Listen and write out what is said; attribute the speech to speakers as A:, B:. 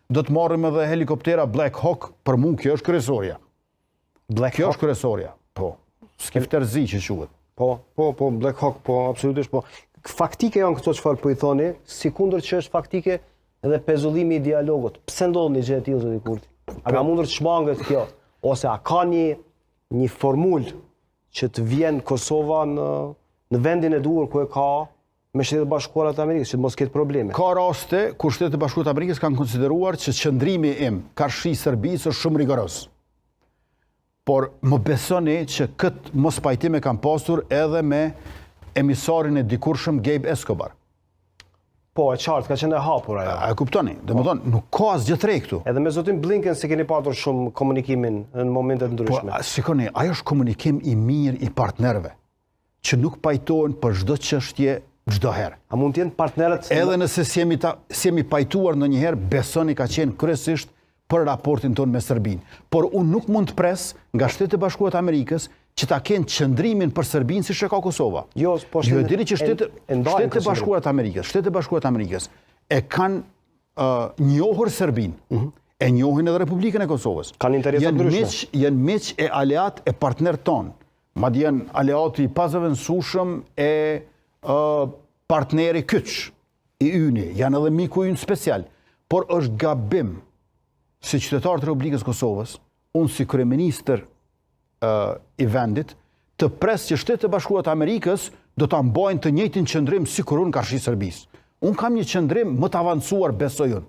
A: do të marrim edhe helikoptera Black Hawk, për mu kjo është kryesorja. Kjo është kryesorja, po. Skifterzi që quhet.
B: Po, Black Hawk, po, absolutisht po. Faktike janë këto çfarë po i thoni, sikundër që është faktike edhe pezullimi i dialogut. Pse ndodh një gjë e tillë zoti Kurti? A ka mundur të shmanget kjo? Ose a ka një formulë që të vjen Kosova në vendin e duhur ku e ka me Shtetet Bashkuara të Amerikës, që të mos ketë probleme?
A: Ka raste ku Shtetet Bashkuara të Amerikës kanë konsideruar që qëndrimi im karshi Serbisë është shumë rigoroz. Por më besoni që këtë mos pajtime kanë pasur edhe me emisarin e dikurshëm Gabe Escobar.
B: Po, e qartë, ka qenë e hapur ajo.
A: A e kuptoni? Domethënë, nuk ka asgjë tre këtu.
B: Edhe me zotin Blinken se keni patur shumë komunikimin në momentet ndryshme.
A: Po, shikoni, ajo është komunikim i mirë i partnerëve, që nuk pajtohen për çdo çështje çdo herë.
B: A mund të jenë partnerët?
A: Edhe nëse si jemi pajtuar ndonjëherë, besoni ka qenë kryesisht për raportin tonë me Serbinë. Por unë nuk mund të pres nga Shtetet Bashkuara të Amerikës që ta kenë qëndrimin për Serbinë si që ka Kosova.
B: Jo, po
A: ju e dini që Shtetet Bashkuara të Amerikës e kanë njohur Serbinë, e njohin edhe Republikën e Kosovës.
B: Kanë interesa ndryshme.
A: Janë miq e aleat e partner tonë. Madje janë aleati i pazëvendësueshëm e partneri kyç i yni, janë edhe miku ynë special. Por është gabim si qytetar të Republikës Kosovës, unë si kryeministër i vendit, të pres që Shtetet Bashkuara të Amerikës do ta mbajnë të njëjtin qëndrim si kur unë karshi Serbisë. Unë kam një qëndrim më të avancuar, besoj unë.